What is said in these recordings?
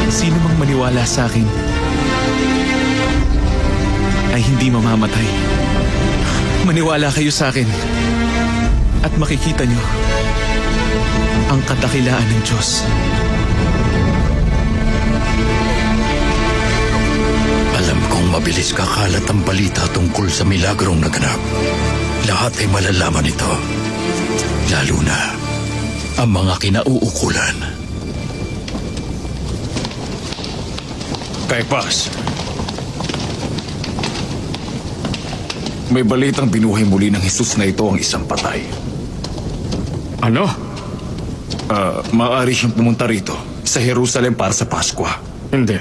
Sino mang maniwala sa akin ay hindi mamamatay. Maniwala kayo sa akin at makikita niyo ang kadakilaan ng Diyos. Alam kong mabilis kakalat ang balita tungkol sa milagrong naganap. Lahat ay malalaman ito. Lalo na ang mga kinauukulan. Kaipas, may balitang binuhay muli ng Jesus na ito ang isang patay. Ano? Maaari siyang pumunta rito sa Jerusalem para sa Paskwa. Hindi.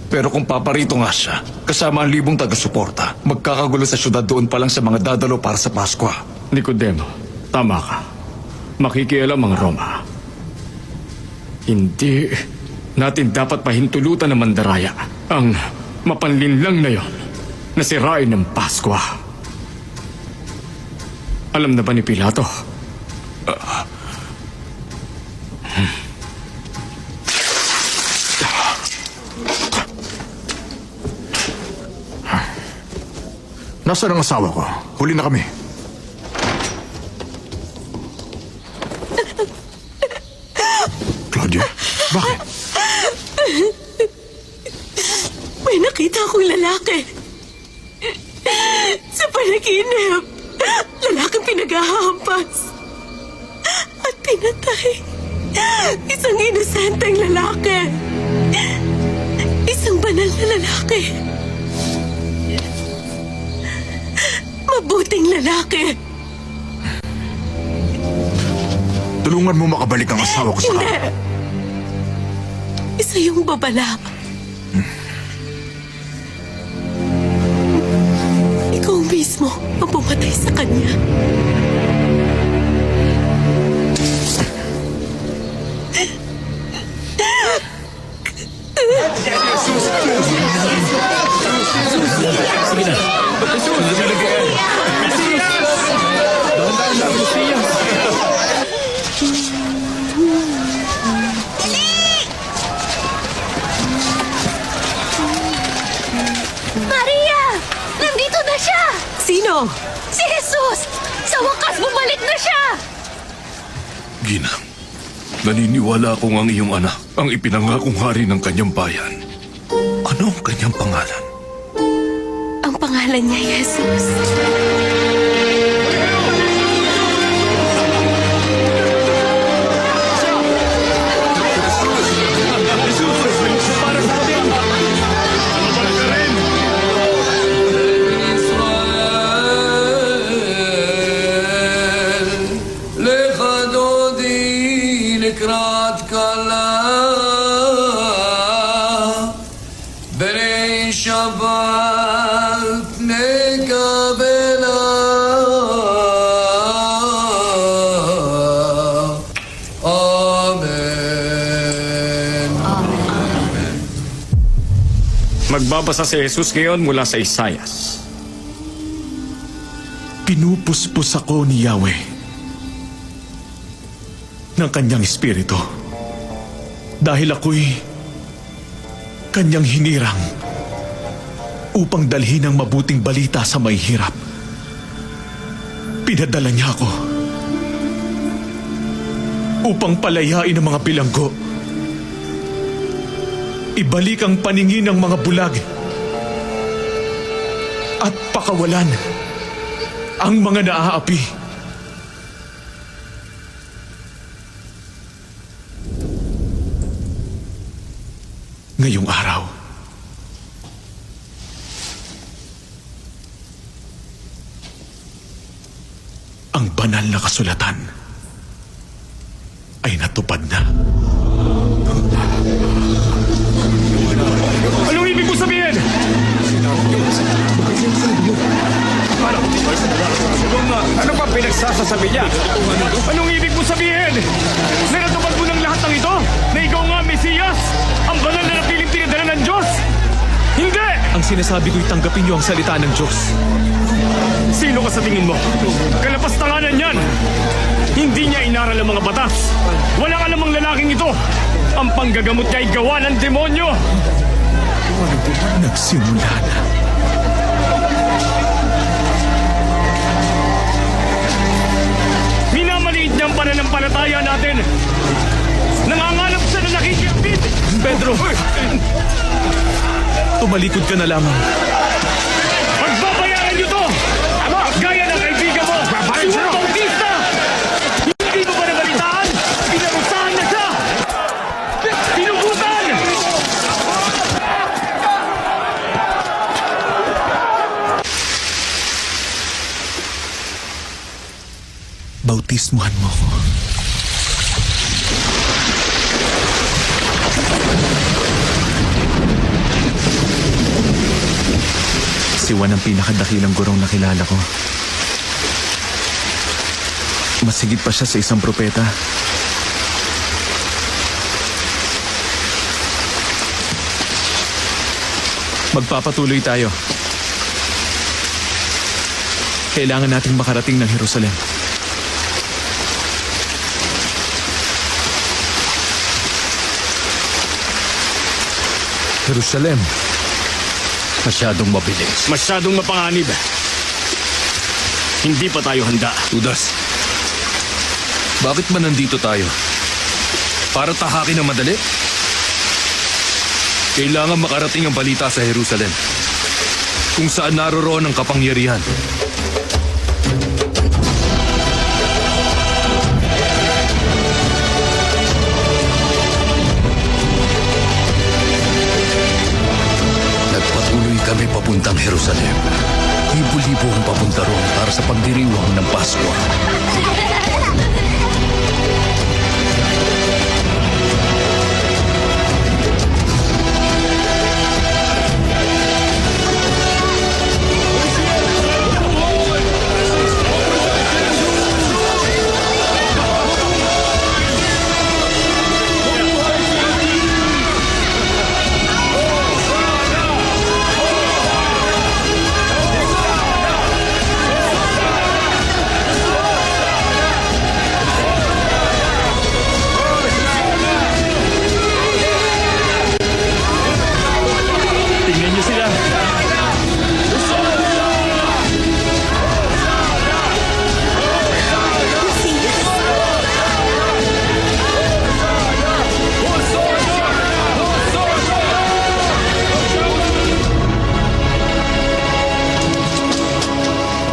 Pero kung paparito nga siya, kasama ang 1,000 taga-suporta, magkakagulo sa syudad doon pa lang sa mga dadalo para sa Paskwa. Nicodemo, tama ka. Makikialam ang Roma. Hindi natin dapat pahintulutan ng mandaraya ang mapanlinlang na yon na sirain ng Paskwa. Alam na ba ni Pilato? Nasaan ang asawa ko? Huli na kami. Claudia, bakit? May nakita akong lalaki. Sa panaginip, lalaking pinaghahampas at pinatay. Isang inosenteng lalaki. Isang banal na lalaki. Mabuting lalaki. Tulungan mo makabalik ang asawa ko sa Hindi. Isa yung babala. Ikaw mismo ang pumatay sa kanya. Sige na. Maria! Nandito na siya! Sino? Si Jesus! Sa wakas, bumalik na siya! Ginang, naniniwala akong ang iyong anak ang ipinangakong hari ng kanyang bayan. Ano ang kanyang pangalan? Ang pangalan niya, Jesus. Magbabasa si Jesus ngayon mula sa Isayas. Pinupuspos ako ni Yahweh ng kanyang espiritu dahil ako'y kanyang hinirang upang dalhin ang mabuting balita sa may hirap. Pinadala niya ako upang palayain ang mga bilanggo, ibalik ang paningin ng mga bulag at pakawalan ang mga naaapi. Ngayong araw, ang banal na kasulatan ay natupad na. Anong ibig mo sabihin? Ano pa pinagsasasabi niya? Anong ibig mo sabihin? Na natupad mo ng lahat ng ito? Na ikaw nga, Mesiyas? Ang banal na napiling pinadala ng Diyos? Hindi! Ang sinasabi ko'y tanggapin niyo ang salita ng Diyos. Sino ka sa tingin mo? Kalapastanganan yan! Hindi niya inaral ang mga batas. Walang alamang lalaking ito. Ang panggagamot niya ay gawa ng demonyo! Nagsimula na. Minamaliit niya ang pananampalataya natin! Nangangalap siya na nakikipit! Pedro! Tumalikod ka na lamang. Pagbabayaran niyo to! Gaya ng kaibigan mo! Si Juan Bautista! Hindi mo ba nabalitaan? Pinarusahan na siya! Pinugutan! Bautismuhan mo ko. Si Juan ang pinakadakilang gurong nakilala ko. Mas higit pa siya sa isang propeta. Magpapatuloy tayo. Kailangan nating makarating ng Jerusalem. Jerusalem. Masyadong mabilis. Masyadong mapanganib. Hindi pa tayo handa. Judas, bakit man nandito tayo? Para tahakin ng madali? Kailangan makarating ang balita sa Jerusalem, kung saan naroroon ang kapangyarihan. Nagpatuloy kami papuntang Jerusalem. Libo-libo ang papunta roon para sa pagdiriwang ng Pasko. Tingnan niyo sila.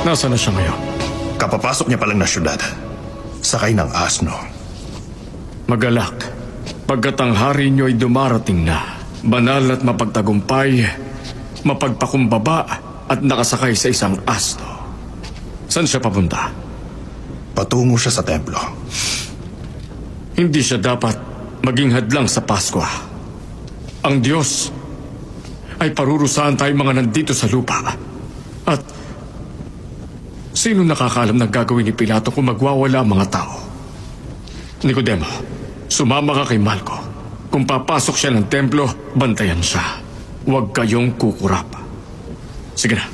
Nasaan na siya ngayon? Kapapasok niya palang na syudad. Sakay ng asno. Magalak, pagkat ang hari niyo ay dumarating na, banal at mapagtagumpay, mapagpakumbaba at nakasakay sa isang asno. Saan siya papunta? Patungo siya sa templo. Hindi siya dapat maging hadlang sa Pasko. Ang Diyos ay parurusahan tayong mga nandito sa lupa. At sino nakakalam ng gagawin ni Pilato kung magwawala ang mga tao? Nicodemo, sumama ka kay Malco. Kung papasok siya ng templo, bantayan siya. Huwag kayong kukurap. Sige na.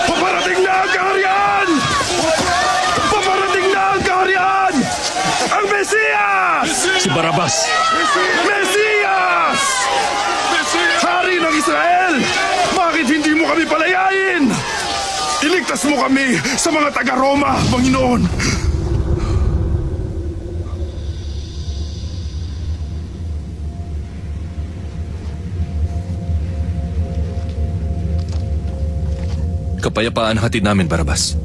Paparating na ang kaharian! Paparating na ang kaharian! Ang Mesiyas! Si Barabas! Mesiyas! Hari ng Israel! Bakit hindi mo kami palayain? Iligtas mo kami sa mga taga-Roma, Panginoon! Kapayapaan hatid namin, Barabas.